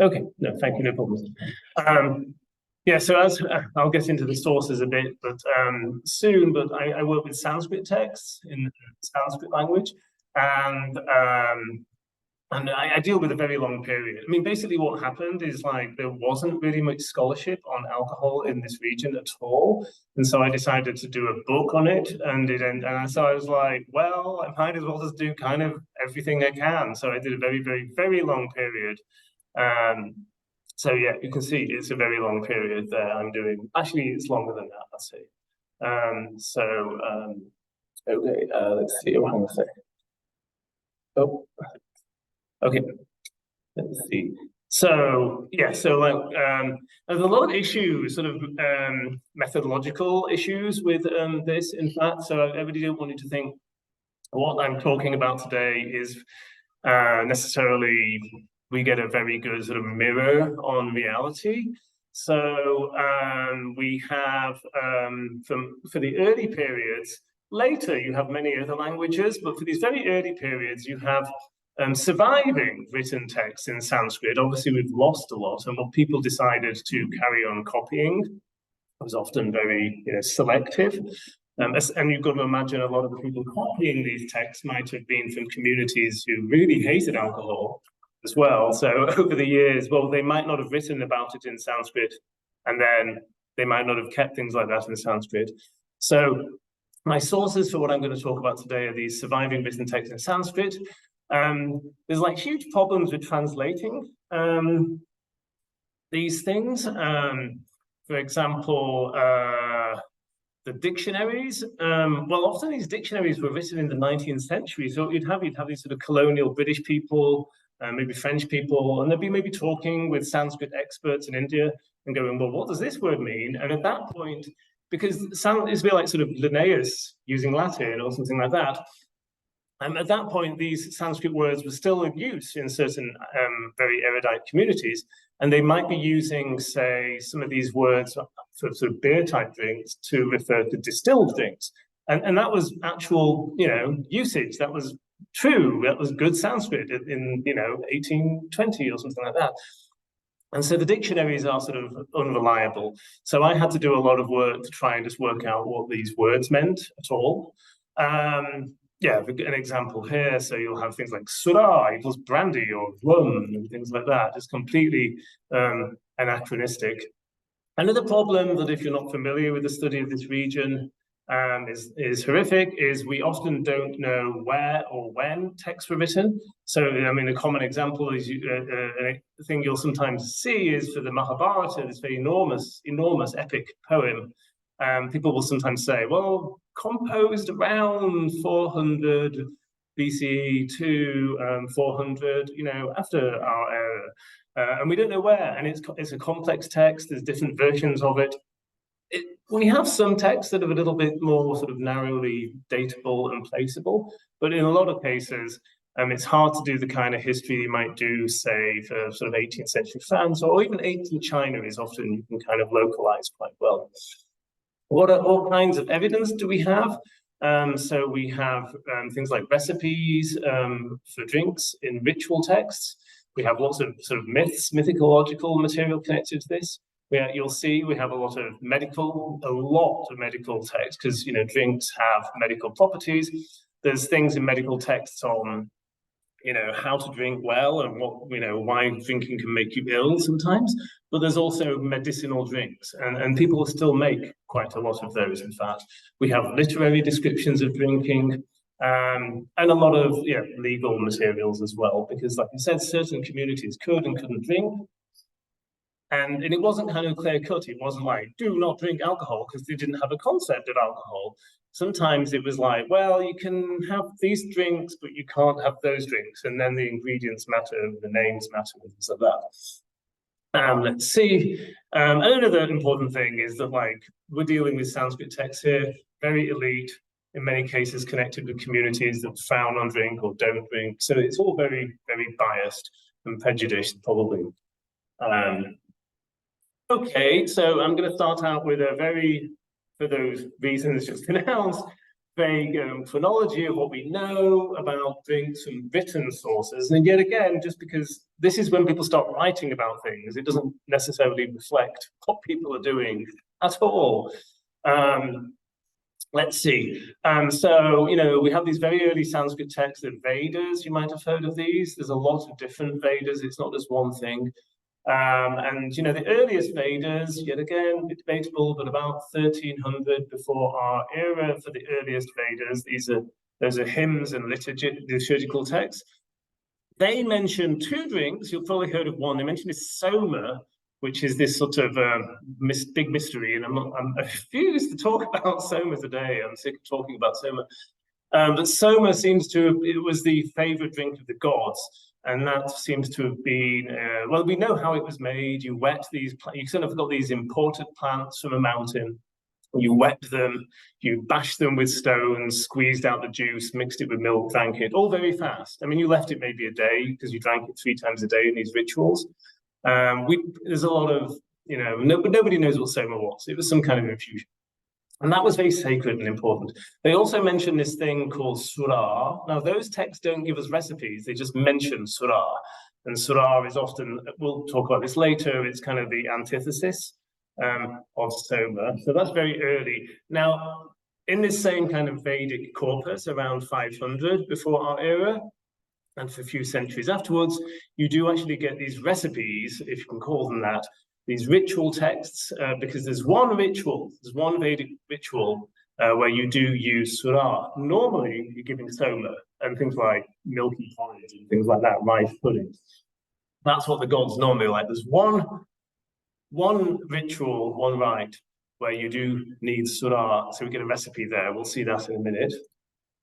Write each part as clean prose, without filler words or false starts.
Okay, no, thank you, no problems. Yeah, so as I'll get into the sources a bit, but soon. But I work with Sanskrit texts in Sanskrit language, and I deal with a very long period. I mean, basically, what happened is like there wasn't really much scholarship on alcohol in this region at all, and so I decided to do a book on it. And so I was like, well, I might as well just do kind of everything I can. So I did a very, very, very long period. So yeah, you can see it's a very long period there I'm doing. Actually, it's longer than that, I'll say. Okay, let's see, what am I saying? Oh, okay, let's see. So yeah, so like there's a lot of issues, sort of methodological issues with this, in fact. So I really don't want you to think what I'm talking about today is necessarily we get a very good sort of mirror on reality. So we have for the early periods, later you have many other languages, but for these very early periods you have surviving written texts in Sanskrit. Obviously we've lost a lot, and what people decided to carry on copying was often very selective. And you've got to imagine a lot of the people copying these texts might have been from communities who really hated alcohol as well. So over the years, well, they might not have written about it in Sanskrit, and then they might not have kept things like that in Sanskrit. So my sources for what I'm going to talk about today are these surviving written texts in Sanskrit. There's like huge problems with translating these things. For example, the dictionaries. Well, often these dictionaries were written in the 19th century, so you'd have these sort of colonial British people, maybe French people, and they'd be maybe talking with Sanskrit experts in India and going, well, what does this word mean? And at that point, because it's a bit like sort of Linnaeus using Latin or something like that, at that point, these Sanskrit words were still in use in certain very erudite communities, and they might be using, say, some of these words for sort of beer-type drinks to refer to distilled drinks. And that was actual, usage. That was true. That was good Sanskrit in 1820 or something like that. And so the dictionaries are sort of unreliable. So I had to do a lot of work to try and just work out what these words meant at all. Yeah, an example here. So you'll have things like sura equals brandy or rum and things like that. It's completely anachronistic. Another problem that if you're not familiar with the study of this region is horrific is we often don't know where or when texts were written. So, I mean, a common example is a thing you'll sometimes see is for the Mahabharata, this very enormous epic poem. People will sometimes say, well, composed around 400 BCE to 400, after our era. And we don't know where, and it's a complex text, there's different versions of it. We have some texts that are a little bit more sort of narrowly datable and placeable, but in a lot of cases, it's hard to do the kind of history you might do, say, for sort of 18th century France, or even ancient China is often you can kind of localize quite well. What kinds of evidence do we have? So we have things like recipes for drinks in ritual texts. We have lots of sort of myths, mythological material connected to this. You'll see we have a lot of medical texts because drinks have medical properties. There's things in medical texts on how to drink well and what why drinking can make you ill sometimes. But there's also medicinal drinks, and people still make quite a lot of those. In fact, we have literary descriptions of drinking. And a lot of legal materials as well, because like I said, certain communities could and couldn't drink. And it wasn't kind of clear cut. It wasn't like, do not drink alcohol, because they didn't have a concept of alcohol. Sometimes it was like, well, you can have these drinks, but you can't have those drinks. And then the ingredients matter, the names matter, and things like that. Let's see. Another important thing is that we're dealing with Sanskrit texts here, very elite, in many cases connected with communities that frown on drink or don't drink. So it's all very, very biased and prejudiced, probably. Okay, so I'm going to start out with for those reasons just announced, vague chronology of what we know about drinks from written sources. And yet again, just because this is when people start writing about things, it doesn't necessarily reflect what people are doing at all. Let's see. So, you know, we have these very early Sanskrit texts, the Vedas. You might have heard of these. There's a lot of different Vedas. It's not just one thing. And, you know, the earliest Vedas, yet again, it's debatable, but about 1300 before our era for the earliest Vedas. Those are hymns and liturgical texts. They mention two drinks. You've probably heard of one. They mention this soma, which is this sort of big mystery. And I refuse to talk about soma today. I'm sick of talking about soma. But soma seems to, it was the favorite drink of the gods. And that seems to have been, well, we know how it was made. You wet these, you sort of got these imported plants from a mountain. You wet them, you bashed them with stones, squeezed out the juice, mixed it with milk, drank it, all very fast. I mean, you left it maybe a day because you drank it 3 times a day in these rituals. There's a lot of, you know, nobody knows what soma was. It was some kind of infusion. And that was very sacred and important. They also mention this thing called surah. Now, those texts don't give us recipes. They just mention surah. And surah is often, we'll talk about this later, it's kind of the antithesis of soma. So that's very early. Now, in this same kind of Vedic corpus, around 500 before our era, and for a few centuries afterwards, you do actually get these recipes, if you can call them that, these ritual texts, because there's one Vedic ritual where you do use surah. Normally, you're giving soma and things like milky porridge and things like that, rice pudding. That's what the gods normally like. There's one ritual, one rite, where you do need surah. So we get a recipe there. We'll see that in a minute.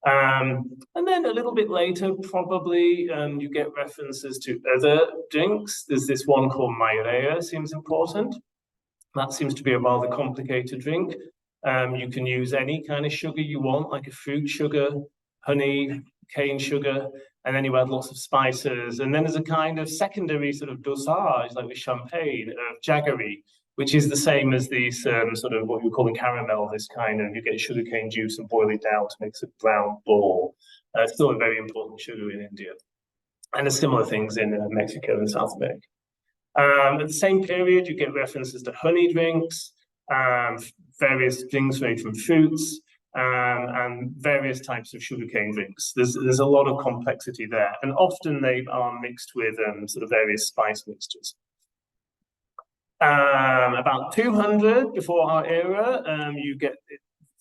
And then a little bit later, probably, you get references to other drinks. There's this one called mairea, seems important. That seems to be a rather complicated drink. You can use any kind of sugar you want, like a fruit sugar, honey, cane sugar, and then you add lots of spices. And then there's a kind of secondary sort of dosage, like with champagne, of jaggery, which is the same as these sort of what you're calling caramel, this kind of, you get sugarcane juice and boil it down to make a brown ball. It's still a very important sugar in India. And there's similar things in Mexico and South America. At the same period, you get references to honey drinks, various drinks made from fruits, and various types of sugarcane drinks. There's a lot of complexity there. And often they are mixed with sort of various spice mixtures. About 200 before our era, you get,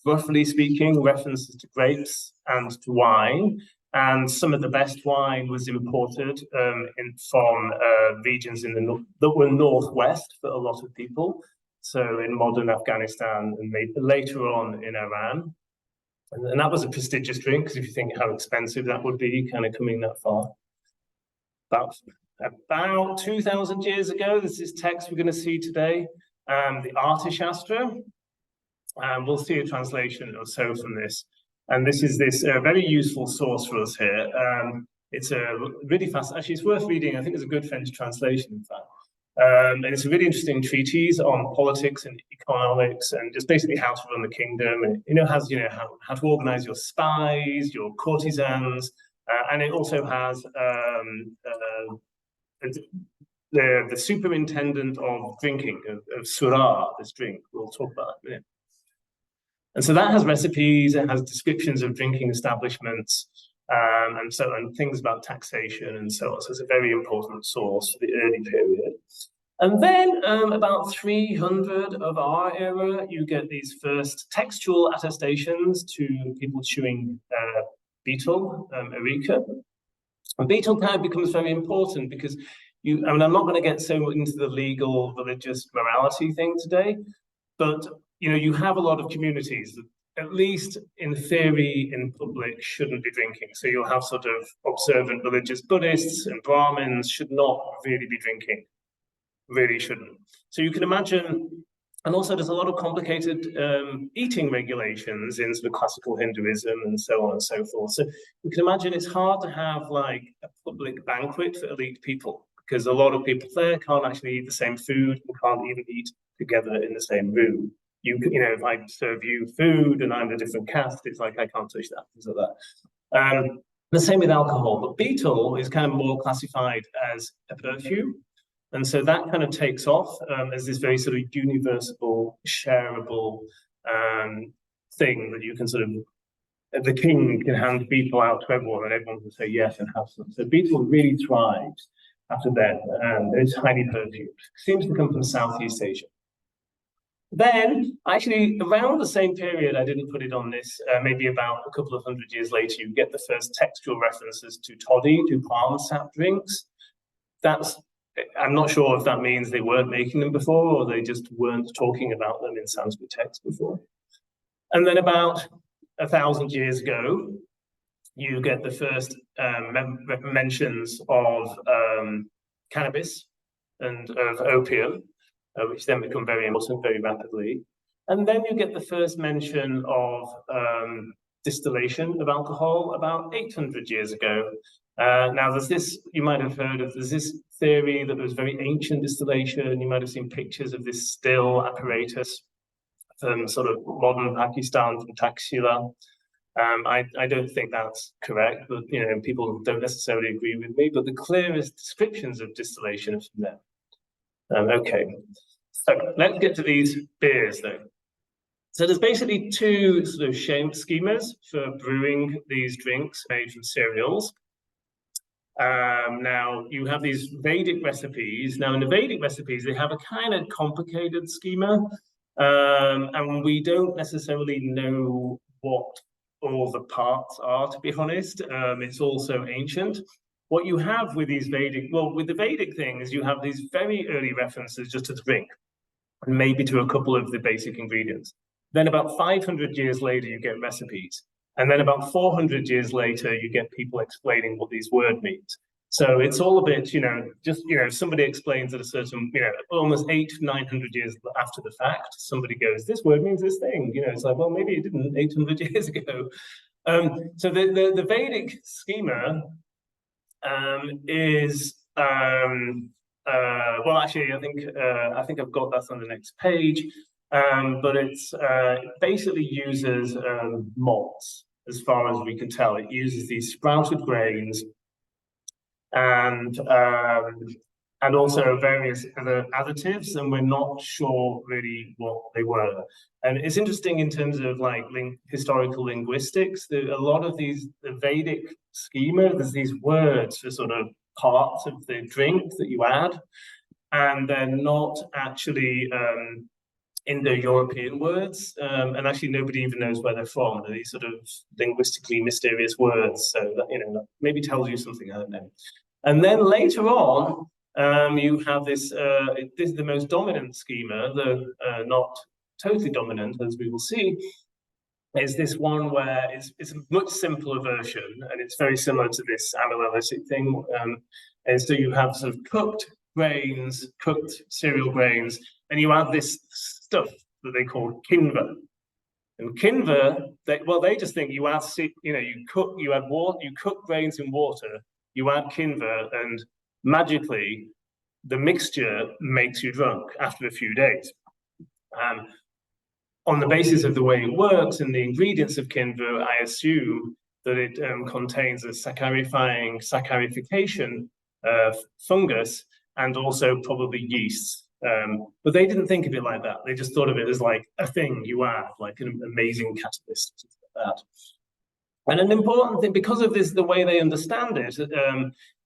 roughly speaking, references to grapes and to wine. And some of the best wine was imported from regions that were northwest for a lot of people. So in modern Afghanistan and maybe later on in Iran. And that was a prestigious drink, because if you think how expensive that would be, kind of coming that far. About 2,000 years ago, this is text we're going to see today, the Arthashastra. We'll see a translation or so from this. And this is very useful source for us here. It's a really fast, actually it's worth reading. I think it's a good French translation, in fact. And it's a really interesting treatise on politics and economics and just basically how to run the kingdom, and has how to organize your spies, your courtesans, and it also has the superintendent of drinking of surah, this drink. We'll talk about that in a minute. And so that has recipes, it has descriptions of drinking establishments, and things about taxation and so on. So it's a very important source for the early period. And then about 300 of our era, you get these first textual attestations to people chewing betel, areca. And betel kind of becomes very important because I'm not going to get so into the legal, religious morality thing today, but you have a lot of communities that, at least in theory, in public, shouldn't be drinking. So you'll have sort of observant religious Buddhists and Brahmins should not really be drinking, really shouldn't. So you can imagine, and also there's a lot of complicated eating regulations in sort of classical Hinduism and so on and so forth. So you can imagine it's hard to have like a public banquet for elite people, because a lot of people there can't actually eat the same food and can't even eat together in the same room. if I serve you food and I'm a different caste, it's like I can't touch that, things like that. The same with alcohol, but beetle is kind of more classified as a perfume. And so that kind of takes off as this very sort of universal, shareable thing that you can sort of, the king can hand beetle out to everyone and everyone can say yes and have some. So beetle really thrives after then, and it's highly perfumed. Seems to come from Southeast Asia. Then, actually, around the same period, I didn't put it on this, maybe about a couple of 100 years later, you get the first textual references to toddy, to palm sap drinks. I'm not sure if that means they weren't making them before or they just weren't talking about them in Sanskrit texts before. And then about 1,000 years ago, you get the first mentions of cannabis and of opium, which then become very important very rapidly. And then you get the first mention of distillation of alcohol about 800 years ago. Now, there's this, you might have heard of, there's this theory that there was very ancient distillation. You might have seen pictures of this still apparatus from sort of modern Pakistan, from Taxila. I don't think that's correct, but people don't necessarily agree with me. But the clearest descriptions of distillation are from them. Okay, so let's get to these beers though. So there's basically two sort of schemas for brewing these drinks made from cereals. Now you have these Vedic recipes. Now in the Vedic recipes, they have a kind of complicated schema, and we don't necessarily know what all the parts are, to be honest. It's also ancient. What you have with these Vedic, well, with the Vedic things, you have these very early references just to the drink, and maybe to a couple of the basic ingredients. Then about 500 years later, you get recipes. And then about 400 years later, you get people explaining what these words mean. So it's all a bit, somebody explains at a certain, almost 800-900 years after the fact, somebody goes, this word means this thing. It's like, well, maybe it didn't 800 years ago. So the Vedic schema is, well, actually, I think I've got that on the next page. But it basically uses malts, as far as we can tell. It uses these sprouted grains and also various other additives, and we're not sure really what they were. And it's interesting in terms of like historical linguistics. A lot of the Vedic schema, there's these words for sort of parts of the drink that you add, and they're not actually Indo-European words, and actually nobody even knows where they're from. They're these sort of linguistically mysterious words, so that maybe tells you something, I don't know. And then later on, you have this is the most dominant schema, not totally dominant, as we will see, is this one where it's a much simpler version, and it's very similar to this amylolytic thing. And so you have sort of cooked grains, cooked cereal grains, and you add this stuff that they call kinva. And kinva, they just think you add, you cook grains in water, you add kinva, and magically the mixture makes you drunk after a few days. On the basis of the way it works and the ingredients of kinva, I assume that it contains a saccharification fungus and also probably yeast. But they didn't think of it like that. They just thought of it as like a thing you add, like an amazing catalyst, like that. And an important thing, because of this, the way they understand it,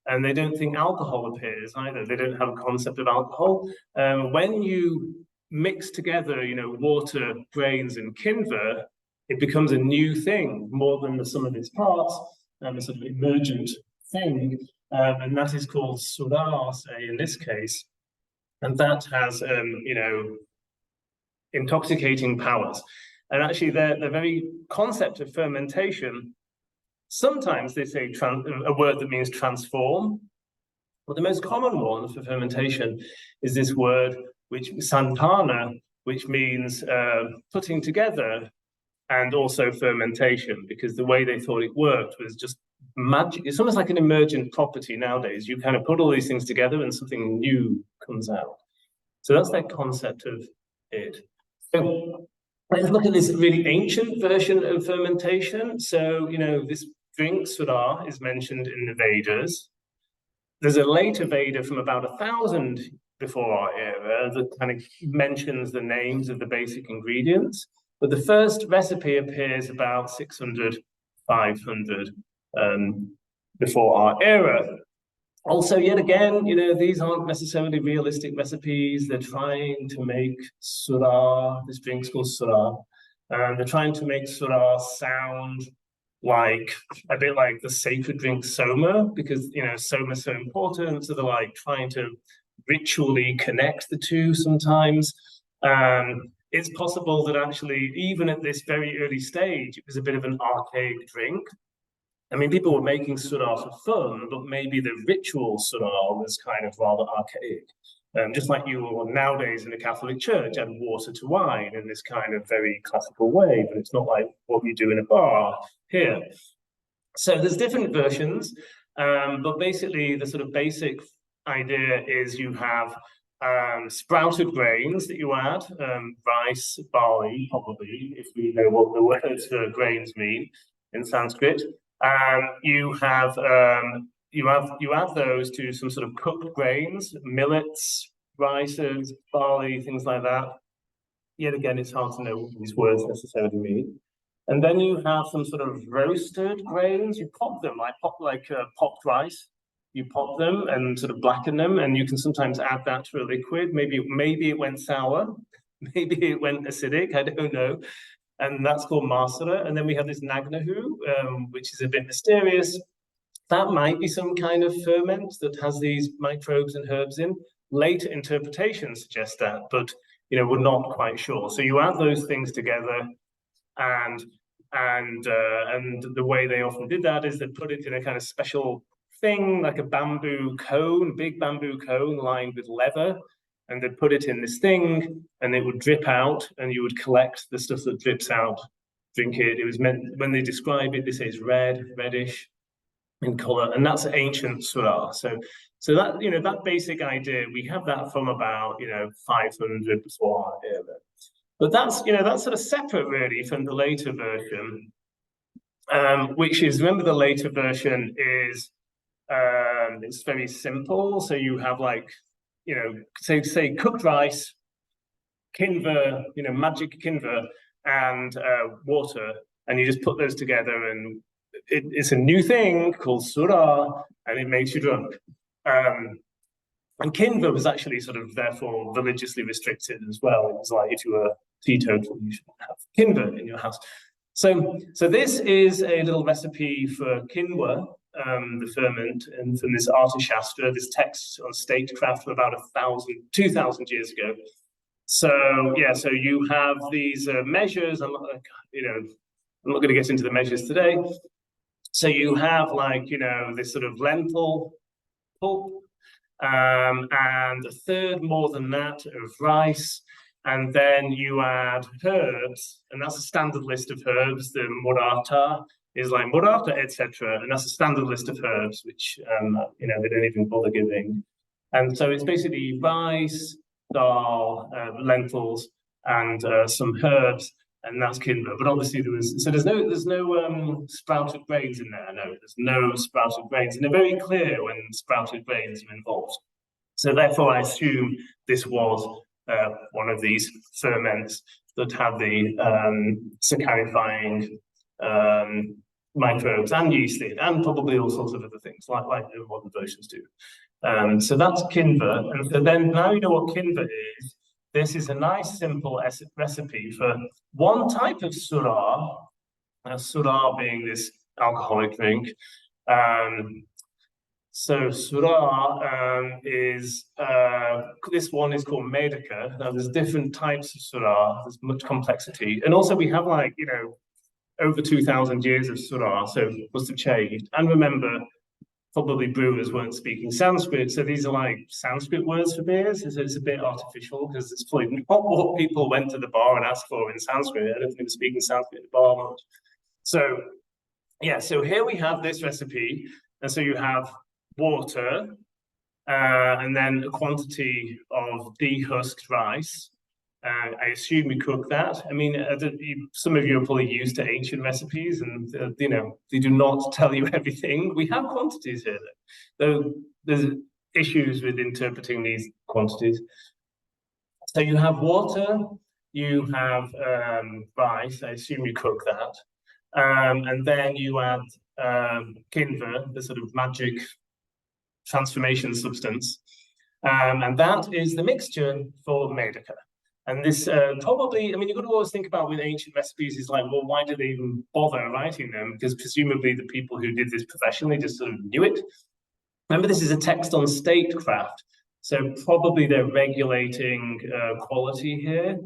and they don't think alcohol appears either. They don't have a concept of alcohol. When you mix together, water, grains, and kinva, it becomes a new thing more than the sum of its parts, a sort of emergent thing, and that is called sura, say in this case. And that has, intoxicating powers. And actually, the very concept of fermentation, sometimes they say a word that means transform. But the most common one for fermentation is this word, which santana, which means putting together, and also fermentation, because the way they thought it worked was just magic. It's almost like an emergent property nowadays. You kind of put all these things together and something new comes out. So that's their concept of it. So let's look at this really ancient version of fermentation. So, you know, this drink, Sura, is mentioned in the Vedas. There's a later Veda from about 1,000 before our era that kind of mentions the names of the basic ingredients. But the first recipe appears about 600, 500 before our era. Also, yet again, you know, these aren't necessarily realistic recipes. They're trying to make Sura, this drink's called Sura, and they're trying to make Sura sound like a bit like the sacred drink Soma, because, you know, Soma is so important. So they're like trying to ritually connect the two sometimes. It's possible that actually, even at this very early stage, it was a bit of an archaic drink. I mean, people were making Sura for fun, but maybe the ritual Sura was kind of rather archaic. Just like you will nowadays in the Catholic Church add water to wine in this kind of very classical way, but it's not like what you do in a bar here. So there's different versions, but basically the sort of basic idea is you have sprouted grains that you add, rice, barley, probably, if we know what the words for grains mean in Sanskrit. You add those to some sort of cooked grains, millets, rices, barley, things like that. Yet again, it's hard to know what these words necessarily mean. And then you have some sort of roasted grains. You pop them, like popped rice. You pop them and sort of blacken them, and you can sometimes add that to a liquid. Maybe it went sour, maybe it went acidic. I don't know. And that's called Masara. And then we have this Nagnahu, which is a bit mysterious. That might be some kind of ferment that has these microbes and herbs in. Later interpretations suggest that, but you know, we're not quite sure. So you add those things together, and the way they often did that is they put it in a kind of special thing, like a bamboo cone, big bamboo cone lined with leather. And they'd put it in this thing, and it would drip out, and you would collect the stuff that drips out, drink it. It was meant, when they describe it, they say it's reddish in color, and that's ancient Sura. So that, you know, that basic idea, we have that from about, you know, 500 before our era. But that's, you know, that's sort of separate really from the later version, which is, remember, the later version is it's very simple. So you have like, you know, say cooked rice, kinva, you know, magic kinva, and water, and you just put those together, and it's a new thing called Sura, and it makes you drunk. And kinva was actually sort of therefore religiously restricted as well. It was like if you were teetotal, you should have kinva in your house. So this is a little recipe for kinva, the ferment, and from this Artashastra, this text on statecraft from about 2,000 years ago. So yeah, so you have these measures. I'm not going to get into the measures today. So you have, like, you know, this sort of lentil pulp, and a third more than that of rice, and then you add herbs, and that's a standard list of herbs. The murata is like murata, etc., and that's a standard list of herbs, which you know, they don't even bother giving. And so it's basically rice, dal, lentils, and some herbs, and that's kinva. But obviously there's no sprouted grains in there. No, there's no sprouted grains, and they're very clear when sprouted grains are involved. So therefore, I assume this was one of these ferments that had the saccharifying microbes and yeast in, and probably all sorts of other things like the modern versions do. So that's kinva, and so then now you know what kinva is. This is a nice simple recipe for one type of Sura, Sura being this alcoholic drink. So Sura is, this one is called Medica. Now there's different types of Sura, there's much complexity. And also we have, like, you know, over 2,000 years of Sura, so it must have changed. And remember, probably brewers weren't speaking Sanskrit, so these are like Sanskrit words for beers. So it's a bit artificial because it's probably not what people went to the bar and asked for in Sanskrit. I don't think they were speaking Sanskrit at the bar much. So yeah, so here we have this recipe, and so you have water, and then a quantity of dehusked rice, I assume you cook that. I mean, some of you are probably used to ancient recipes, and you know, they do not tell you everything. We have quantities here, though there's issues with interpreting these quantities. So you have water, you have rice. I assume you cook that, and then you add kinver, the sort of magic transformation substance, and that is the mixture for Medica. And this probably, I mean, you've got to always think about with ancient recipes is like, well, why did they even bother writing them? Because presumably the people who did this professionally just sort of knew it. Remember, this is a text on statecraft, so probably they're regulating quality here.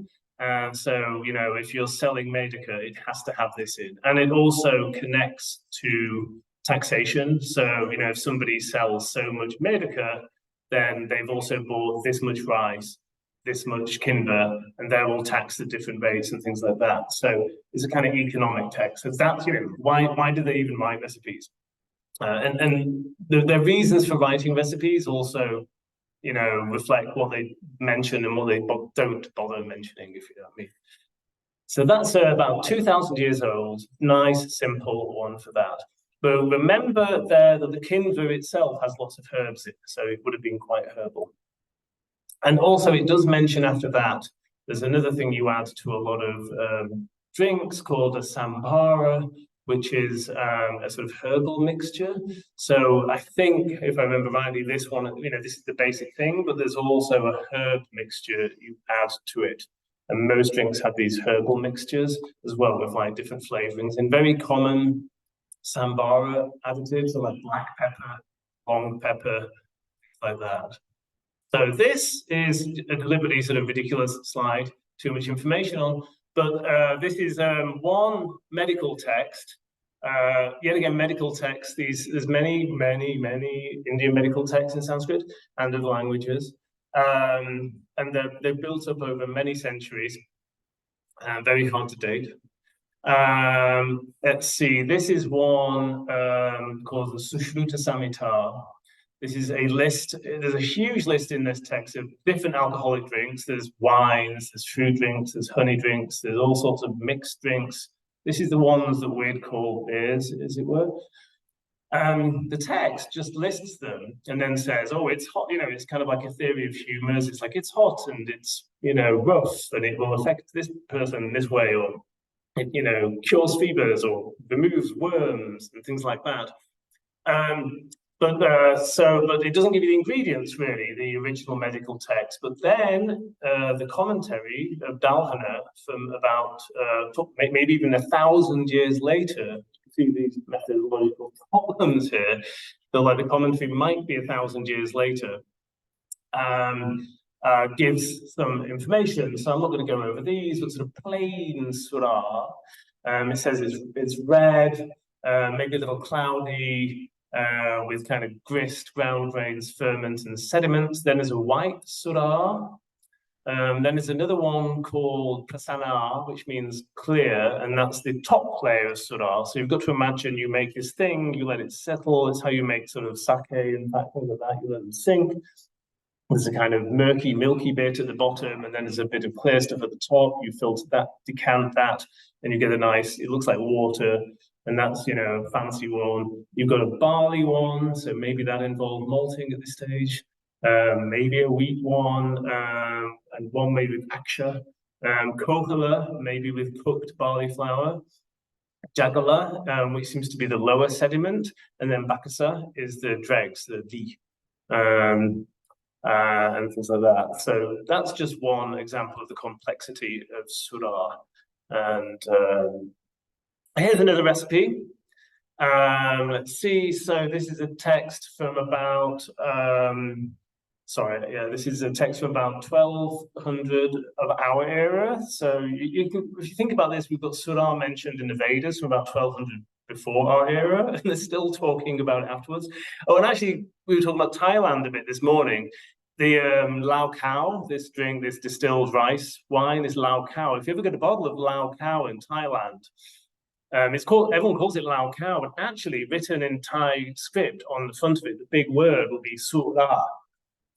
So, you know, if you're selling Medica, it has to have this in. And it also connects to taxation. So, you know, if somebody sells so much Medica, then they've also bought this much rice, this much kinver, and they're all taxed at different rates and things like that. So it's a kind of economic text. So that's, you know, why do they even write recipes? And the reasons for writing recipes also, you know, reflect what they mention and what they don't bother mentioning, if you know what I mean. So that's about 2,000 years old. Nice, simple one for that. But remember there that the kinver itself has lots of herbs in it, so it would have been quite herbal. And also it does mention after that, there's another thing you add to a lot of drinks called a sambara, which is a sort of herbal mixture. So I think, if I remember rightly, this one, you know, this is the basic thing, but there's also a herb mixture you add to it. And most drinks have these herbal mixtures as well with like different flavorings. And very common sambara additives are like black pepper, long pepper, like that. So this is a deliberately sort of ridiculous slide, too much information on, but this is one medical text. Yet again, medical text. There's many Indian medical texts in Sanskrit and other languages, and they're built up over many centuries. Very hard to date. Let's see. This is one called the Sushruta Samhita. This is a list. There's a huge list in this text of different alcoholic drinks. There's wines, there's fruit drinks, there's honey drinks, there's all sorts of mixed drinks. This is the ones that we'd call beers, as it were. The text just lists them and then says, oh, it's hot. You know, it's kind of like a theory of humors. It's like, it's hot and it's, you know, rough and it will affect this person this way, or it, you know, cures fevers or removes worms and things like that. But it doesn't give you the ingredients, really, the original medical text. But then the commentary of Dalhana from about maybe even 1,000 years later, you see these methodological problems here, so like the commentary might be 1,000 years later, gives some information. So I'm not going to go over these, but sort of plain surah. It says it's red, maybe a little cloudy, with kind of grist, ground grains, ferment, and sediments. Then there's a white surah. Then there's another one called prasanna, which means clear, and that's the top layer of surah. So you've got to imagine you make this thing, you let it settle. It's how you make sort of sake and things like that. You let them sink. There's a kind of murky, milky bit at the bottom, and then there's a bit of clear stuff at the top. You filter that, decant that, and you get a nice, it looks like water. And that's, you know, a fancy one. You've got a barley one, so maybe that involved malting at this stage. Maybe a wheat one, and one made with aksha. Kohala, maybe with cooked barley flour. Jagala, which seems to be the lower sediment. And then bakasa is the dregs, the D, and things like that. So that's just one example of the complexity of surah. And here's another recipe. Let's see. So this is a text from about, this is a text from about 1200 of our era. So you can, if you think about this, we've got Surah mentioned in the Vedas from about 1200 before our era, and they're still talking about it afterwards. Oh, and actually, we were talking about Thailand a bit this morning. The Lao Khao, this drink, this distilled rice wine, is Lao Khao. If you ever get a bottle of Lao Khao in Thailand, it's called, everyone calls it Lao Khao, but actually written in Thai script on the front of it, the big word will be Surah.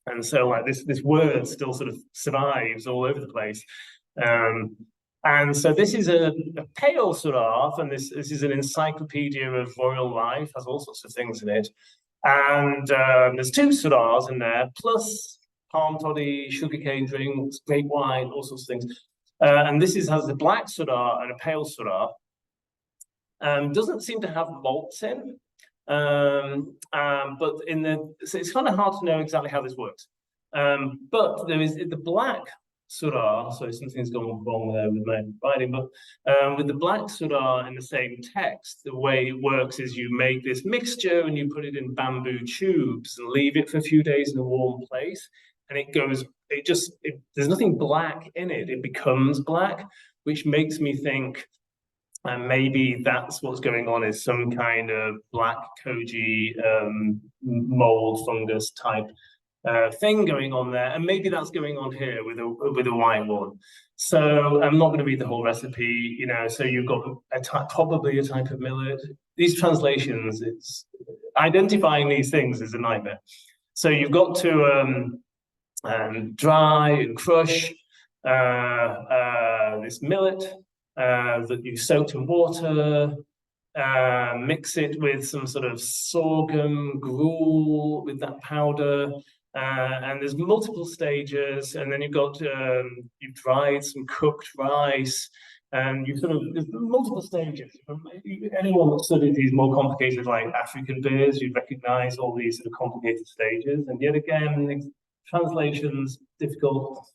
And so like this word still sort of survives all over the place. And so this is a pale Syrah, and this is an encyclopedia of royal life, has all sorts of things in it. And there's 2 Syrahs in there, plus palm toddy, sugarcane drinks, grape wine, all sorts of things. And this has the black Syrah and a pale Syrah. Doesn't seem to have malts in, but so it's kind of hard to know exactly how this works. But there is the black Syrah, so something's gone wrong there with my writing, but with the black Syrah in the same text, the way it works is you make this mixture and you put it in bamboo tubes and leave it for a few days in a warm place, and there's nothing black in it, it becomes black, which makes me think and maybe that's what's going on, is some kind of black koji mold fungus type thing going on there, and maybe that's going on here with a white one. So I'm not going to read the whole recipe, you know. So you've got probably a type of millet. These translations, it's identifying these things is a nightmare. So you've got to dry and crush this millet that you soaked in water. Mix it with some sort of sorghum gruel with that powder. And there's multiple stages, and then you've dried some cooked rice, and there's multiple stages. Anyone that studied these more complicated, like African beers, you'd recognize all these sort of complicated stages. And yet again, translations difficult.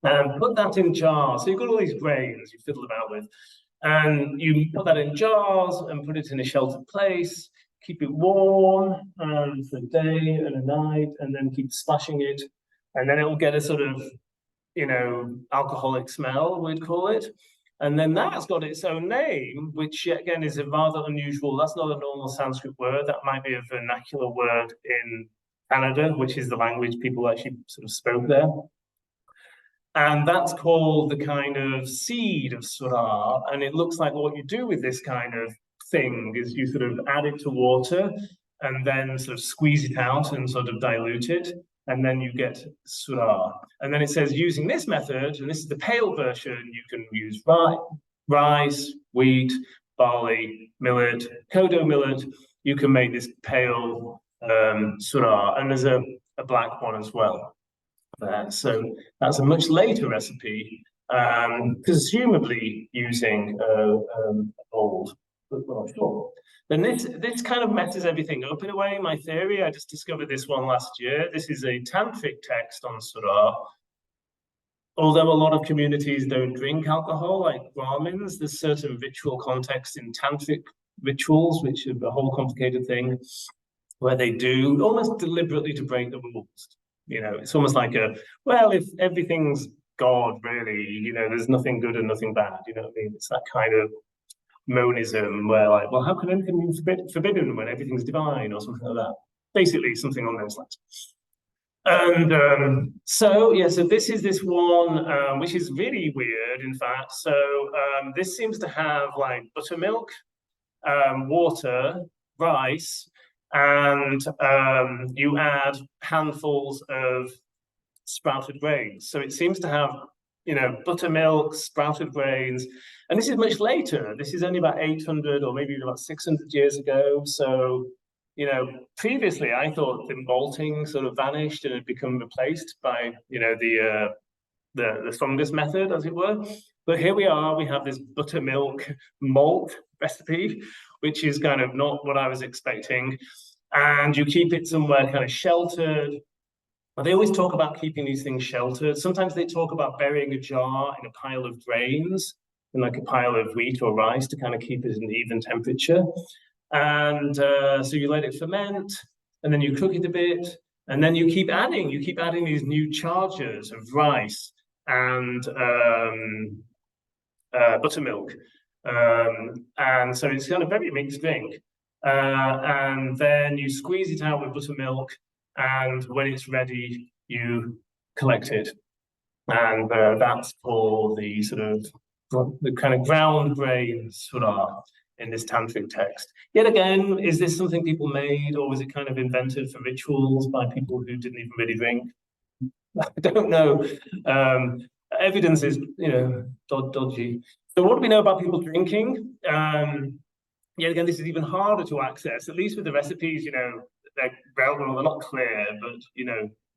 Put that in jars. So you've got all these grains you fiddle about with, and you put that in jars and put it in a sheltered place. Keep it warm for a day and a night, and then keep splashing it, and then it will get a sort of, you know, alcoholic smell, we'd call it. And then that's got its own name, which again is a rather unusual. That's not a normal Sanskrit word. That might be a vernacular word in Canada, which is the language people actually sort of spoke there. And that's called the kind of seed of Syrah. And it looks like what you do with this kind of thing is you sort of add it to water and then sort of squeeze it out and sort of dilute it, and then you get Syrah. And then it says, using this method, and this is the pale version, you can use rice, wheat, barley, millet, kodo millet. You can make this pale Syrah, and there's a black one as well. So that's a much later recipe, presumably using old. Well, sure. Then this kind of messes everything up in a way. My theory, I just discovered this one last year. This is a tantric text on Syrah. Although a lot of communities don't drink alcohol, like Brahmins, there's certain ritual context in tantric rituals, which are a whole complicated thing, where they do almost deliberately to break the rules. You know, it's almost like if everything's God, really, you know, there's nothing good and nothing bad. You know what I mean? It's that kind of monism where, like, well, how can anything be forbidden when everything's divine, or something like that? Basically, something on those lines. And so this is this one, which is really weird, in fact. So this seems to have like buttermilk, water, rice, and you add handfuls of sprouted grains. So it seems to have, you know, buttermilk, sprouted grains, and this is much later. This is only about 800 or maybe about 600 years ago. So, you know, previously I thought the malting sort of vanished and had become replaced by, you know, the fungus method, as it were. But here we are. We have this buttermilk malt recipe, which is kind of not what I was expecting. And you keep it somewhere kind of sheltered. But they always talk about keeping these things sheltered. Sometimes they talk about burying a jar in a pile of grains, in like a pile of wheat or rice, to kind of keep it at an even temperature. And so you let it ferment, and then you cook it a bit, and then you keep adding these new charges of rice and buttermilk. And so it's kind of very mixed drink. And then you squeeze it out with buttermilk, and when it's ready, you collect it. And that's for the sort of the kind of ground grain Syrah. in this tantric text. Yet again, is this something people made, or was it kind of invented for rituals by people who didn't even really drink? I don't know. Evidence is, dodgy. So what do we know about people drinking? Yet again, this is even harder to access, at least with the recipes, they're relevant, they're not clear, but,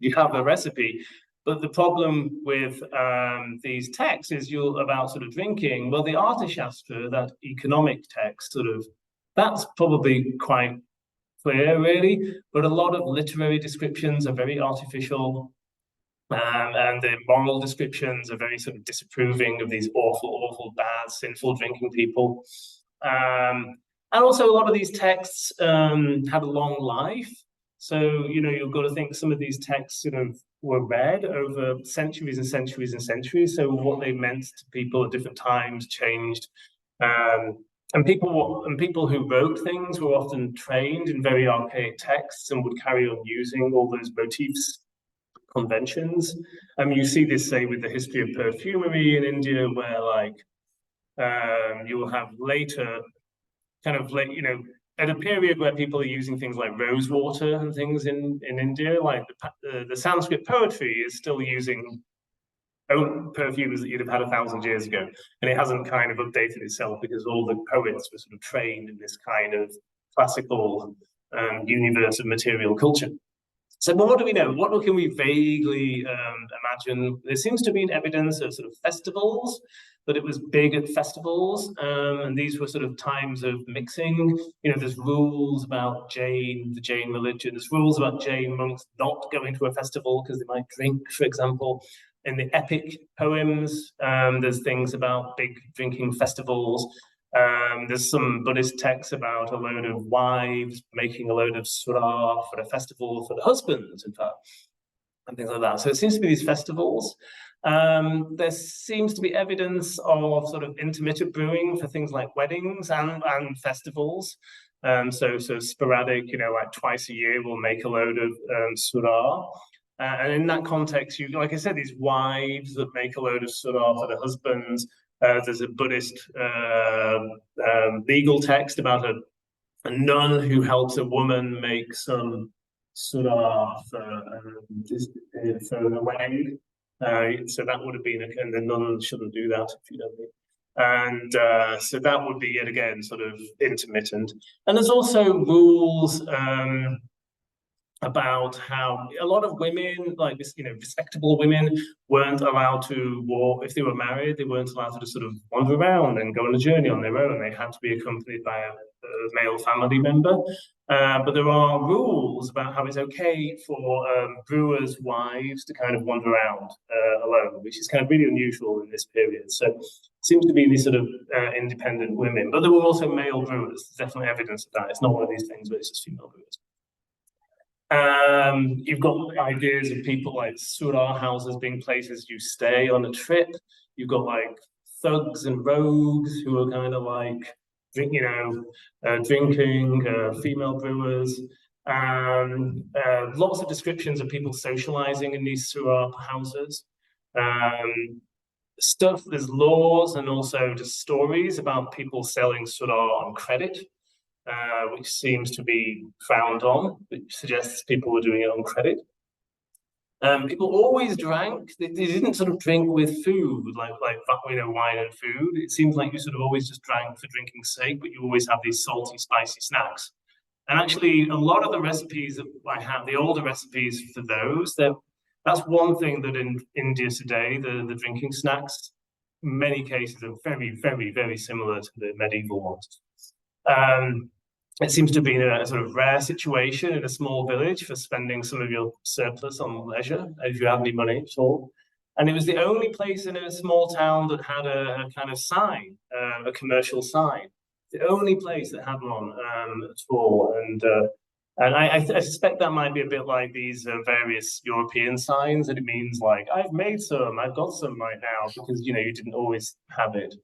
you have a recipe. But the problem with these texts is about sort of drinking. Well, the Arthashastra, that economic text, that's probably quite clear, really. But a lot of literary descriptions are very artificial. And the moral descriptions are very sort of disapproving of these awful, bad, sinful drinking people. And also a lot of these texts have a long life. So, you've got to think some of these texts were read over centuries and centuries and centuries. So what they meant to people at different times changed. And people who wrote things were often trained in very archaic texts and would carry on using all those motifs, conventions. You see this, say, with the history of perfumery in India, where you will have later at a period where people are using things like rose water and things in India, like the Sanskrit poetry is still using perfumes that you'd have had 1,000 years ago, and it hasn't kind of updated itself because all the poets were sort of trained in this kind of classical universe of material culture. So, what do we know? What can we vaguely imagine? There seems to be an evidence of sort of festivals, that it was big at festivals, and these were sort of times of mixing. There's rules about the Jain religion. There's rules about Jain monks not going to a festival because they might drink, for example. In the epic poems, there's things about big drinking festivals. There's some Buddhist texts about a load of wives making a load of surah for a festival for the husbands, in fact, and things like that. So it seems to be these festivals. There seems to be evidence of sort of intermittent brewing for things like weddings and festivals. So sporadic, like twice a year, we'll make a load of surah. And in that context, like I said, these wives that make a load of surah for the husbands. There's a Buddhist legal text about a nun who helps a woman make some surah for a wedding. So that would have been, and the nun shouldn't do that, if you know me. And so that would be, yet again, sort of intermittent. And there's also rules about how a lot of women, like this, respectable women, weren't allowed to walk. If they were married, they weren't allowed to just sort of wander around and go on a journey on their own. They had to be accompanied by a male family member. But there are rules about how it's okay for brewers' wives to kind of wander around alone, which is kind of really unusual in this period. So it seems to be these sort of independent women. But there were also male brewers. There's definitely evidence of that. It's not one of these things where it's just female brewers. You've got ideas of people like surah houses being places you stay on a trip. You've got like thugs and rogues who are kind of like, drinking, female brewers. Lots of descriptions of people socializing in these surah houses. There's laws and also just stories about people selling surah on credit. Which seems to be frowned on, which suggests people were doing it on credit. People always drank. They didn't sort of drink with food, like wine and food. It seems like you sort of always just drank for drinking's sake, but you always have these salty, spicy snacks. And actually, a lot of the recipes that I have, the older recipes for those, that's one thing that in India today, the drinking snacks, in many cases are very, very, very similar to the medieval ones. It seems to be a sort of rare situation in a small village for spending some of your surplus on leisure, if you have any money at all. And it was the only place in a small town that had a kind of sign, a commercial sign. The only place that had one at all. And I suspect that might be a bit like these various European signs, that it means like, I've made some, I've got some right now, because, you didn't always have it.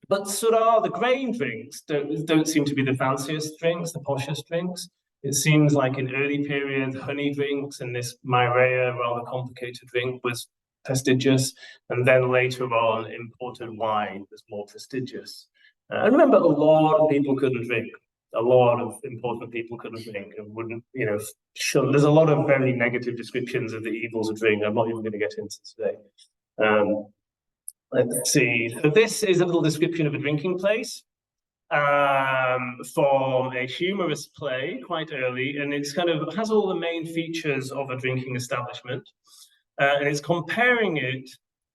But surah, the grain drinks, don't seem to be the fanciest drinks, the poshest drinks. It seems like in early period, honey drinks and this myrea, rather complicated drink, was prestigious. And then later on, imported wine was more prestigious. And remember, a lot of people couldn't drink. A lot of important people couldn't drink and wouldn't, shun. There's a lot of very negative descriptions of the evils of drink. I'm not even going to get into today. Let's see. So this is a little description of a drinking place from a humorous play quite early, and it's kind of has all the main features of a drinking establishment, and it's comparing it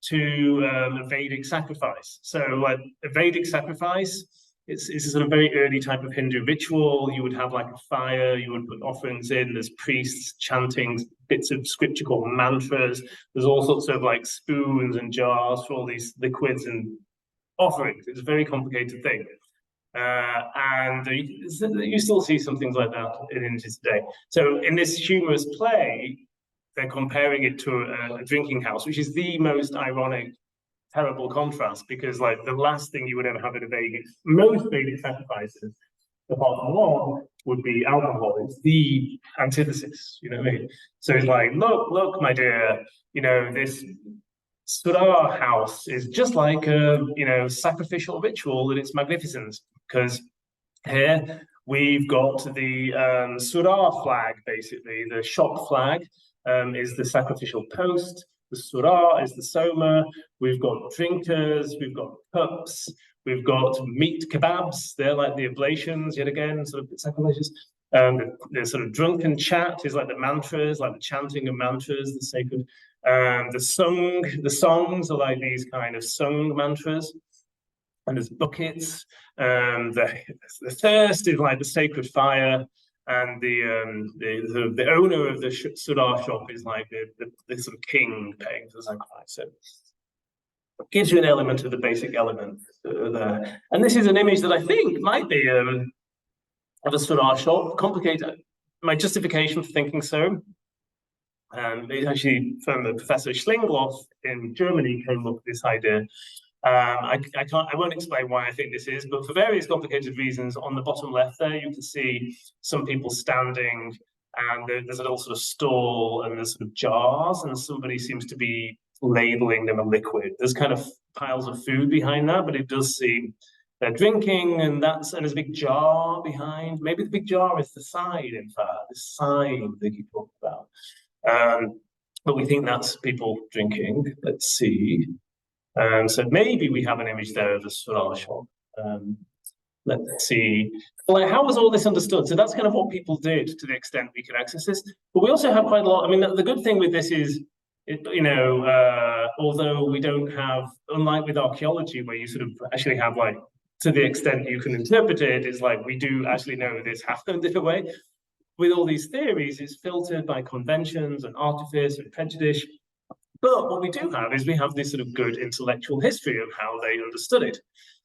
to a Vedic sacrifice. So like a Vedic sacrifice, it's a sort of very early type of Hindu ritual. You would have like a fire, you would put offerings in, there's priests chanting bits of scripture called mantras. There's all sorts of like spoons and jars for all these liquids and offerings. It's a very complicated thing. And you still see some things like that in India today. So in this humorous play, they're comparing it to a drinking house, which is the most ironic, terrible contrast, because like the last thing you would ever have at a Vedic, most Vedic sacrifices, apart from one, would be alcohol. It's the antithesis, you know what I mean? So it's like, look, my dear, this Sudar house is just like a, sacrificial ritual, and it's magnificent, because here we've got the Sudar flag, basically. The shop flag is the sacrificial post. The Surah is the Soma. We've got drinkers, we've got cups, we've got meat kebabs. They're like the oblations, yet again, sort of sacrilegious. The sort of drunken chat is like the mantras, like the chanting of mantras, the sacred. The songs are like these kind of sung mantras. And there's buckets. The thirst is like the sacred fire. And the owner of the Sudar shop is like the sort of king paying for the sacrifice. So it gives you an element of the basic element there. And this is an image that I think might be of a Sudar shop. Complicated. My justification for thinking so. It's actually from Professor Schlingloff in Germany came up with this idea. I won't explain why I think this is, but for various complicated reasons, on the bottom left there, you can see some people standing, and there's a little sort of stall, and there's sort of jars, and somebody seems to be labeling them a liquid. There's kind of piles of food behind that, but it does seem they're drinking, and there's a big jar behind. Maybe the big jar is the side, in fact, the side they keep talking about. But we think that's people drinking. Let's see. So maybe we have an image there of a Sudar shop. Let's see. Like, how was all this understood? So that's kind of what people did to the extent we can access this. But we also have quite a lot. I mean, the good thing with this is, although we don't have, unlike with archaeology, where you sort of actually have like, to the extent you can interpret it, is like we do actually know this happened in a way. With all these theories, it's filtered by conventions and artifice and prejudice. But what we do have is we have this sort of good intellectual history of how they understood it.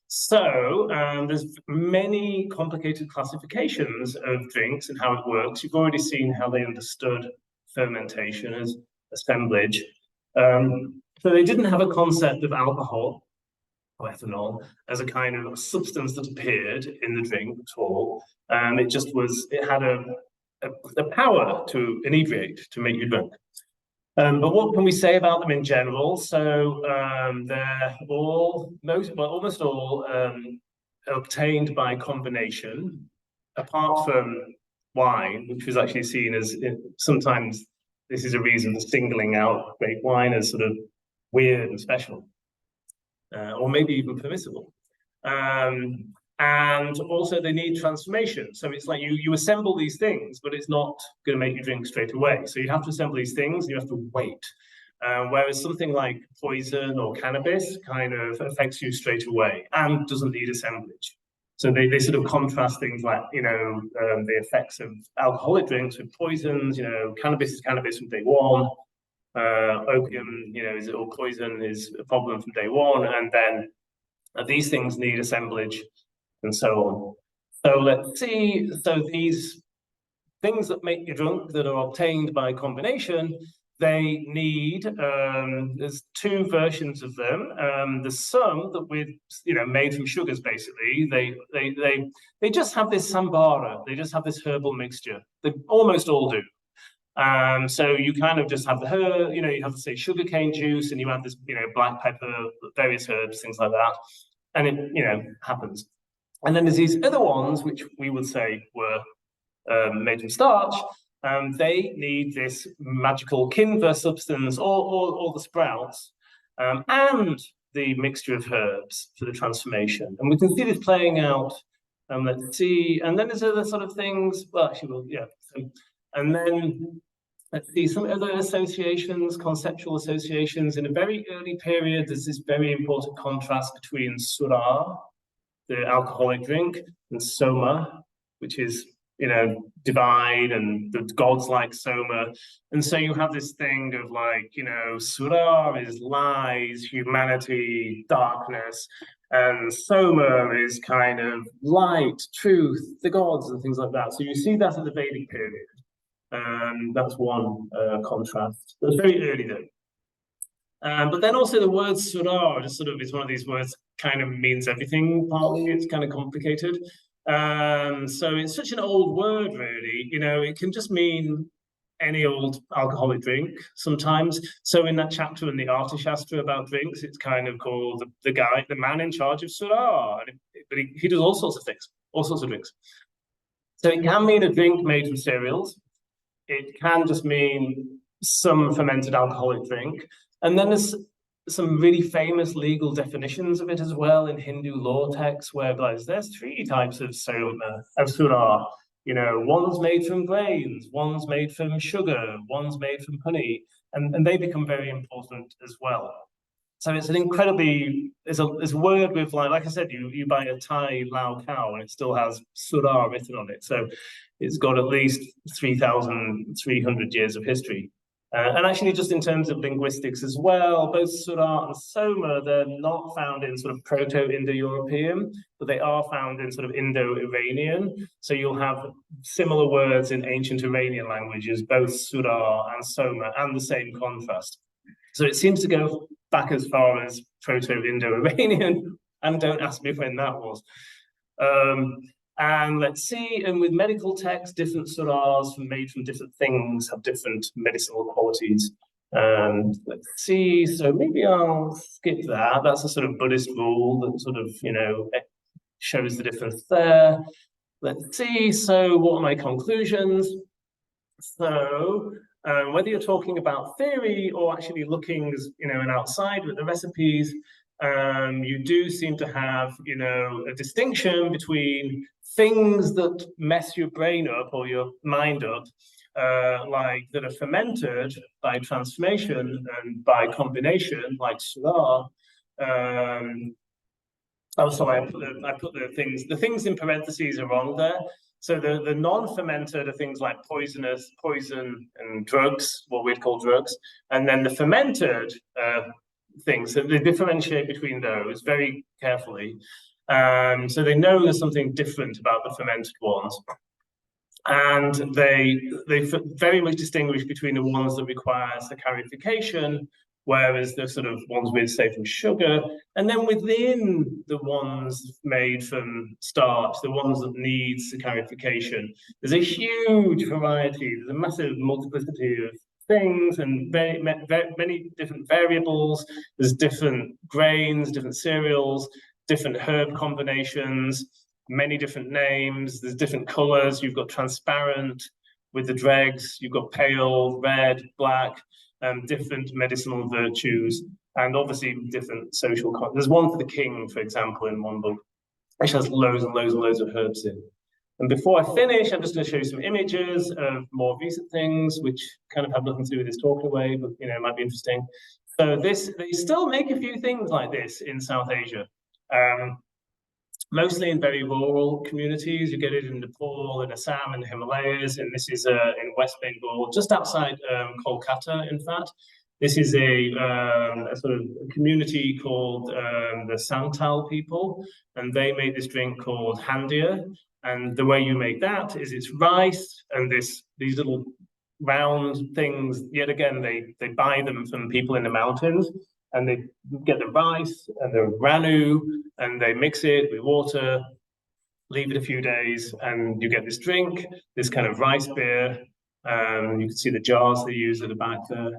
So there's many complicated classifications of drinks and how it works. You've already seen how they understood fermentation as assemblage. So they didn't have a concept of alcohol or ethanol as a kind of substance that appeared in the drink at all. It had a power to inebriate, to make you drunk. But what can we say about them in general? So they're almost all obtained by combination, apart from wine, which was actually seen as sometimes this is a reason for singling out grape wine as sort of weird and special, or maybe even permissible. And also they need transformation. So it's like you assemble these things, but it's not going to make you drink straight away. So you have to assemble these things, and you have to wait. Whereas something like poison or cannabis kind of affects you straight away and doesn't need assemblage. So they sort of contrast things like, the effects of alcoholic drinks with poisons. Cannabis is cannabis from day one. Opium, or poison is a problem from day one. And then these things need assemblage, and so on. So let's see. So these things that make you drunk that are obtained by combination, they need, there's two versions of them. There's some that made from sugars, basically. They just have this sambara. They just have this herbal mixture. They almost all do. So you kind of just have the herb, you have to say sugarcane juice, and you have this, black pepper, various herbs, things like that. And it, happens. And then there's these other ones, which we would say were made from starch. They need this magical Kinver substance, or the sprouts, and the mixture of herbs for the transformation. And we can see this playing out. Let's see, and then there's other sort of things. Well, actually, well, yeah. And then let's see some other associations, conceptual associations. In a very early period, there's this very important contrast between surah, the alcoholic drink, and soma, which is, you know, divine, and the gods like soma. And so you have this thing of like, you know, surah is lies, humanity, darkness, and soma is kind of light, truth, the gods, and things like that. So you see that in the Vedic period. That's one contrast. It was very early though. But then also the word surah just sort of is one of these words kind of means everything. Partly it's kind of complicated. So it's such an old word, really. You know, it can just mean any old alcoholic drink sometimes. So in that chapter in the Artashastra about drinks, it's kind of called the man in charge of surah. But he does all sorts of things, all sorts of drinks. So it can mean a drink made from cereals. It can just mean some fermented alcoholic drink. And then there's some really famous legal definitions of it as well in Hindu law texts, where there's 3 types of surah. You know, one's made from grains, one's made from sugar, one's made from honey, and they become very important as well. So it's an incredibly, it's a word with, like I said, you buy a Thai Lao cow and it still has surah written on it. So it's got at least 3,300 years of history. And actually, just in terms of linguistics as well, both surah and soma, they're not found in sort of Proto-Indo-European, but they are found in sort of Indo-Iranian. So you'll have similar words in ancient Iranian languages, both surah and soma, and the same contrast. So it seems to go back as far as Proto-Indo-Iranian, and don't ask me when that was. And let's see, and with medical texts, different surahs made from different things have different medicinal qualities. Let's see, so maybe I'll skip that. That's a sort of Buddhist rule that sort of, you know, shows the difference there. Let's see, so what are my conclusions? So whether you're talking about theory or actually looking, you know, and outside with the recipes, you do seem to have, you know, a distinction between things that mess your brain up or your mind up, like that are fermented by transformation and by combination, like surah. Oh, sorry, I put the things in parentheses are wrong there. So the non-fermented are things like poison and drugs, what we'd call drugs, and then the fermented things. So they differentiate between those very carefully. So they know there's something different about the fermented ones, and they very much distinguish between the ones that require saccharification, whereas the sort of ones made, say, from sugar, and then within the ones made from starch, the ones that need saccharification, there's a huge variety. There's a massive multiplicity of things and many different variables. There's different grains, different cereals, different herb combinations, many different names. There's different colors. You've got transparent with the dregs. You've got pale, red, black. Different medicinal virtues, and obviously different social. There's one for the king, for example, in one book, which has loads and loads and loads of herbs in. And before I finish, I'm just going to show you some images of more recent things, which kind of have nothing to do with this talk away, but you know, it might be interesting. So they still make a few things like this in South Asia. Mostly in very rural communities. You get it in Nepal, in Assam, in the Himalayas, and this is in West Bengal, just outside Kolkata, in fact. This is a sort of community called the Santal people, and they made this drink called handia. And the way you make that is it's rice and these little round things. Yet again, they buy them from people in the mountains, and they get the rice and the ranu, and they mix it with water, leave it a few days, and you get this drink, this kind of rice beer. You can see the jars they use at the back there.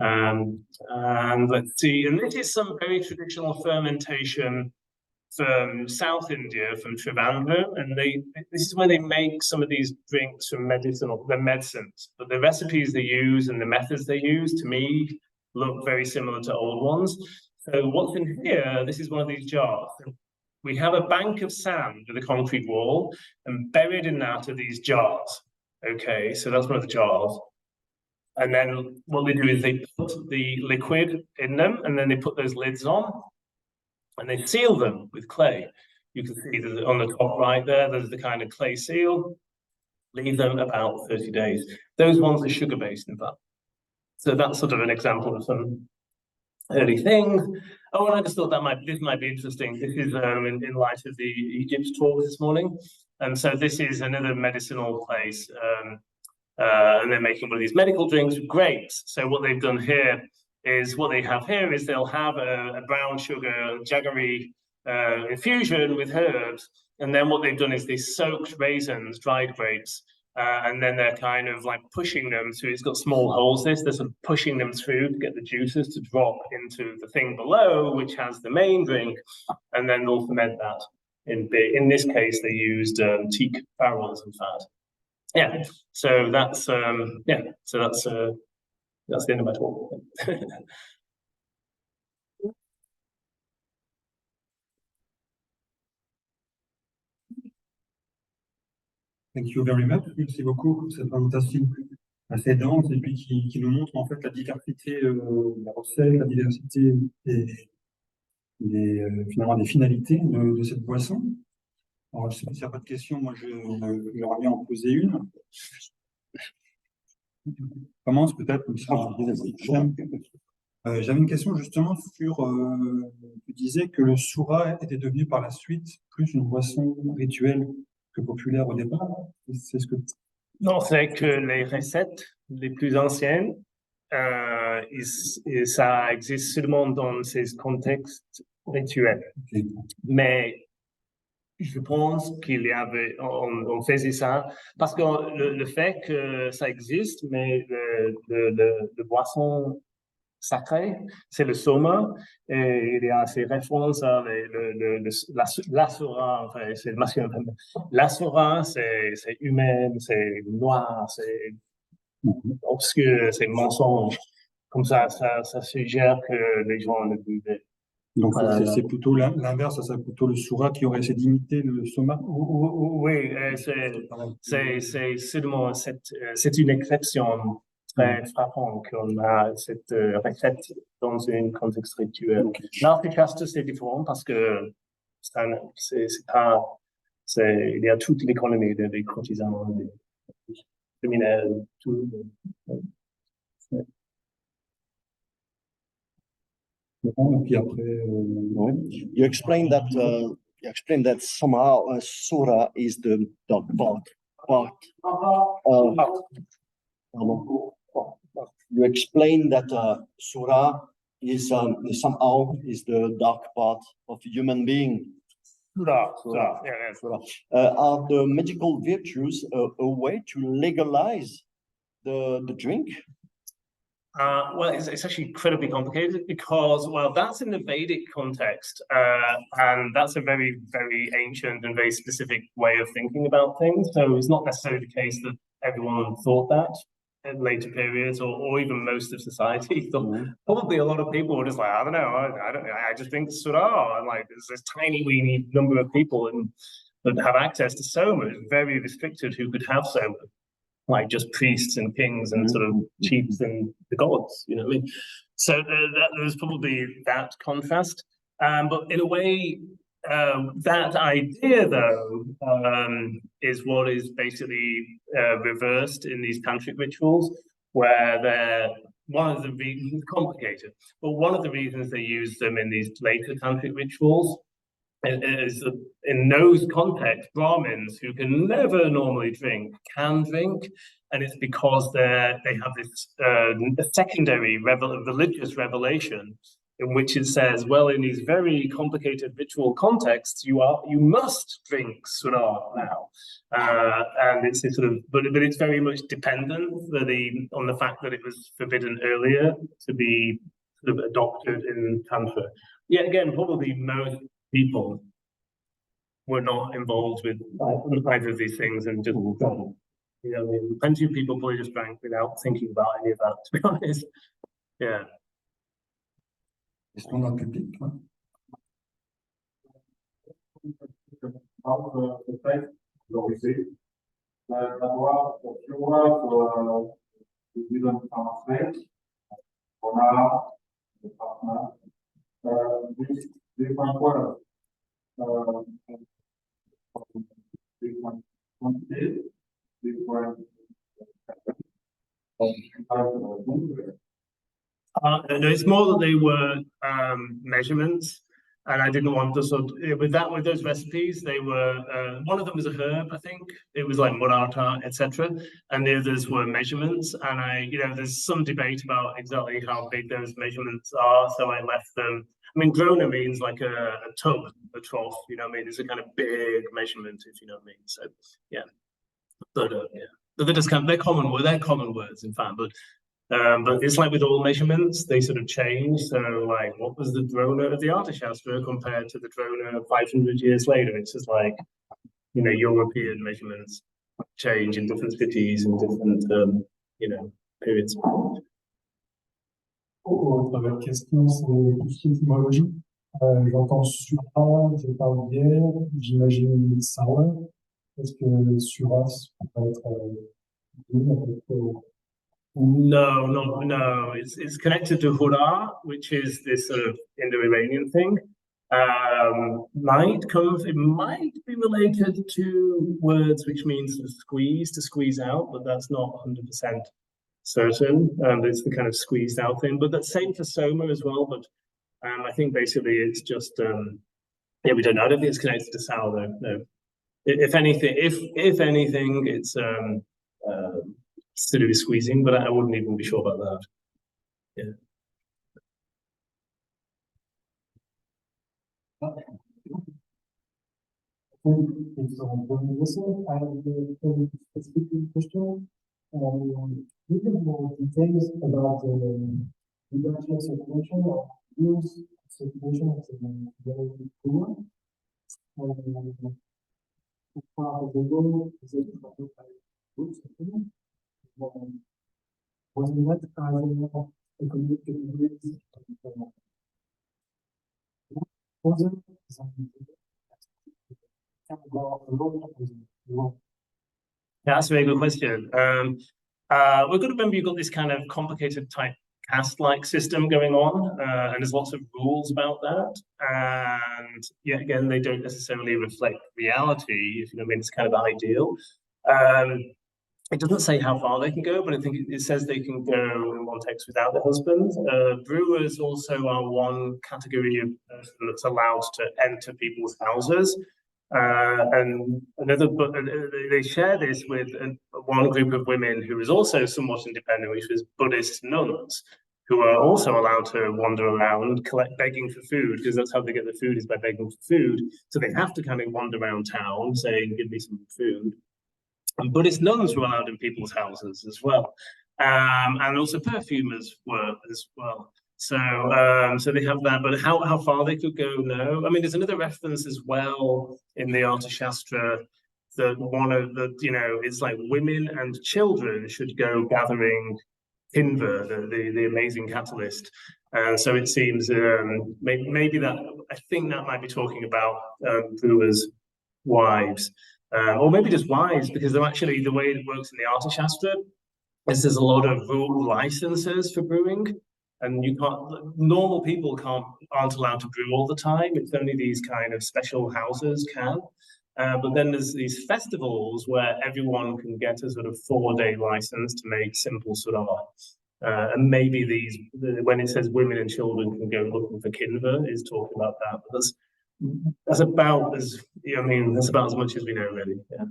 And let's see, and this is some very traditional fermentation from South India, from Trivandrum, and this is where they make some of these drinks from medicines. But the recipes they use and the methods they use, to me, look very similar to old ones. So what's in here, this is one of these jars. We have a bank of sand with a concrete wall, and buried in that are these jars. Okay, so that's one of the jars. And then what they do is they put the liquid in them, and then they put those lids on, and they seal them with clay. You can see that on the top right there, there's the kind of clay seal. Leave them about 30 days. Those ones are sugar-based, in fact. So that's sort of an example of some early things. Oh, and I just thought this might be interesting. This is in light of the Egypt talk this morning. And so this is another medicinal place. And they're making one of these medical drinks with grapes. So what they've done here is they'll have a brown sugar jaggery infusion with herbs. And then what they've done is they soaked raisins, dried grapes, and then they're kind of like pushing them through. It's got small holes. They're sort of pushing them through to get the juices to drop into the thing below, which has the main drink, and then they'll ferment that. In this case, they used teak barrels, in fact. Yeah. So that's that's the end of my talk. Thank you very much. Merci beaucoup pour cette présentation assez dense et puis qui nous montre en fait la diversité des recettes, la diversité finalement des finalités de cette boisson. Alors, je ne sais pas s'il n'y a pas de questions, moi j'aimerais bien en poser une. Je commence peut-être comme ça. J'avais une question justement sur, tu disais que le soura était devenu par la suite plus une boisson rituelle que populaire au départ. C'est ce que... Non, c'est que les recettes les plus anciennes, ça existe seulement dans ces contextes rituels. Okay. Mais je pense qu'il y avait, on faisait ça parce que le fait que ça existe, mais le boisson sacré, c'est le soma, et il y a ces références à la sora, enfin, c'est masculin. La sora, c'est humaine, c'est noir, c'est obscur, c'est mensonge. Comme ça suggère que les gens le buvaient. Donc c'est plutôt l'inverse, ça serait plutôt le soura qui aurait essayé d'imiter le soma. Oui, c'est seulement c'est une exception très frappante qu'on a cette recette dans un contexte rituel. Okay. L'artichaste, c'est différent parce que il y a toute l'économie des courtisans, des criminels, tout. You explained that somehow sura is the part. You explained that sura is somehow is the dark part of a human being. Sura. Are the medical virtues a way to legalize the drink? Well, it's actually incredibly complicated because, well, that's in the Vedic context, and that's a very, very ancient and very specific way of thinking about things. So it's not necessarily the case that everyone thought that in later periods, or even most of society. So probably a lot of people were just like, I don't know, I just drink sura, and like there's this tiny weeny number of people that have access to soma. It's very restricted who could have soma. Like just priests and kings and sort of chiefs and the gods, you know what I mean? So there's probably that contrast. But in a way, that idea, though, is what is basically reversed in these tantric rituals, where they're one of the reasons, complicated, but one of the reasons they use them in these later tantric rituals is that in those contexts, Brahmins who can never normally drink can drink, and it's because they have this secondary religious revelation in which it says, well, in these very complicated ritual contexts, you must drink sura now, and it's a sort of, but it's very much dependent on the fact that it was forbidden earlier to be sort of adopted in tantra. Yeah, again, probably most people were not involved with either of these things and just, you know, I mean, plenty of people probably just drank without thinking about any of that, to be honest. Yeah. Question dans le public, ouais. Le fait valorisé, d'avoir plusieurs on a des points forts, des points quantité, des points no, it's more that they were measurements, and I didn't want to sort of, with those recipes, they were one of them was a herb, I think it was like murata, etc., and the others were measurements. And you know, there's some debate about exactly how big those measurements are, so I left them. I mean, grona means like a tub, a trough, you know what I mean? It's a kind of big measurement, if you know what I mean. So yeah, but yeah, but they're just they're common words, in fact, but it's like with all measurements, they sort of change. So like, what was the drona of the Archimède-Unistra compared to the drona 500 years later? It's just like, you know, European measurements change in different cities and different, you know, periods. Autre question, c'est tout ce qui est étymologie. J'entends Sura, je parle bière, j'imagine sour. Est-ce que Sura pourrait être No. It's connected to hurrah, which is this sort of Indo-Iranian thing. It might be related to words which means to squeeze out, but that's not 100% certain. It's the kind of squeezed out thing, but that's same for soma as well. But I think basically it's just yeah, we don't know. I don't think it's connected to sour though. No. If anything, it's to do with squeezing, but I wouldn't even be sure about that. Yeah. It's on one I have a specific question. Give me more details about the industrial circulation or use circulation of the very cool. Part of the goal is it groups wasn't that economic capabilities That's a very good question. We've got to remember you've got this kind of complicated type caste-like system going on, and there's lots of rules about that. And yet again, they don't necessarily reflect reality, if you know what I mean. It's kind of ideal. It doesn't say how far they can go, but I think it says they can go in one text without the husband. Brewers also are one category of person that's allowed to enter people's houses. And another, but they share this with one group of women who is also somewhat independent, which was Buddhist nuns, who are also allowed to wander around, begging for food, because that's how they get the food, is by begging for food. So they have to kind of wander around town saying, give me some food. And Buddhist nuns were allowed in people's houses as well. And also perfumers were as well. So they have that, but how far they could go, no. I mean, there's another reference as well in the Archimède-Unistra that one of the, you know, it's like women and children should go gathering timber, the amazing catalyst. And so it seems maybe that, I think that might be talking about brewers' wives. Or maybe just wives, because they're actually, the way it works in the Archimède-Unistra is there's a lot of rule licenses for brewing, and you can't, normal people aren't allowed to brew all the time. It's only these kind of special houses can. But then there's these festivals where everyone can get a sort of 4-day license to make simple sura. And maybe when it says women and children can go looking for kinva, is talking about that. But that's about as, I mean, that's about as much as we know, really. Yeah.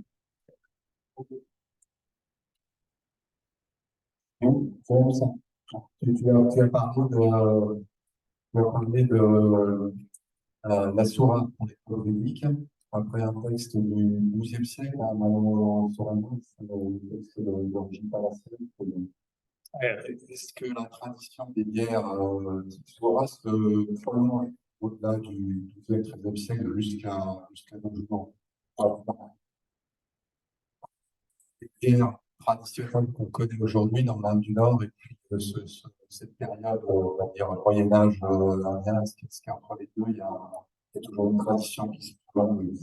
Tu as parlé de la Sura en époque védique, après un texte du XIIe siècle, malheureusement, c'est le texte d'origine paracélique. Est-ce que la tradition des bières Sura se prolonge au-delà du 12e, 13e siècle jusqu'à nos jours. Et traditionnelle qu'on connaît aujourd'hui dans l'Inde du Nord, et puis cette période, on va dire, Moyen-Âge indien, ce qui est entre les deux, il y a toujours une tradition qui se prolonge.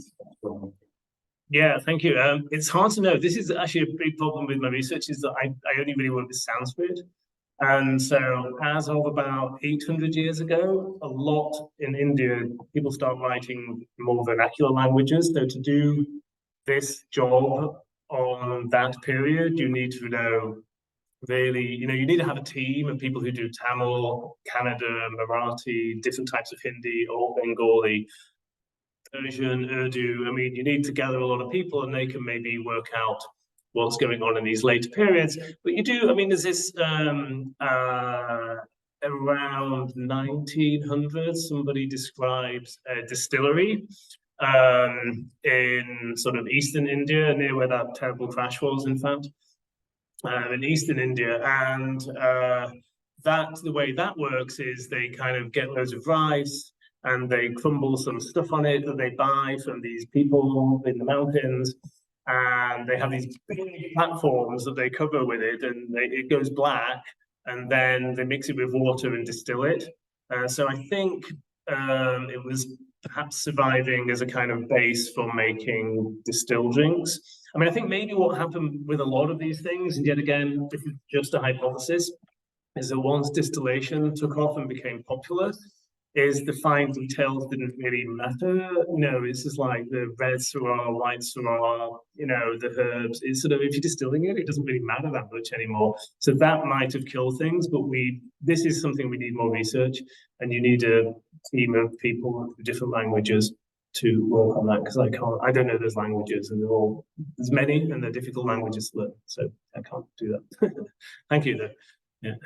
Yeah, thank you. It's hard to know. This is actually a big problem with my research, is that I only really work with Sanskrit. And so as of about 800 years ago, a lot in India, people start writing more vernacular languages. So to do this job on that period, you need to know really, you need to have a team of people who do Tamil, Kannada, Marathi, different types of Hindi, or Bengali, Persian, Urdu. I mean, you need to gather a lot of people and they can maybe work out what's going on in these later periods. But you do, I mean, there's this around 1900, somebody describes a distillery in sort of eastern India, near where that terrible crash was, in fact, in eastern India. And the way that works is they kind of get loads of rice, and they crumble some stuff on it that they buy from these people in the mountains, and they have these big platforms that they cover with it, and it goes black, and then they mix it with water and distill it. So I think it was perhaps surviving as a kind of base for making distilled drinks. I mean, I think maybe what happened with a lot of these things, and yet again, this is just a hypothesis, is that once distillation took off and became popular, is the fine details didn't really matter. It's just like the red Syrah, white Syrah, the herbs. It's sort of, if you're distilling it, it doesn't really matter that much anymore. So that might have killed things, but this is something we need more research, and you need a team of people with different languages to work on that, because I don't know those languages, and there's many, and they're difficult languages to learn. So I can't do that. Thank you, though. Yeah.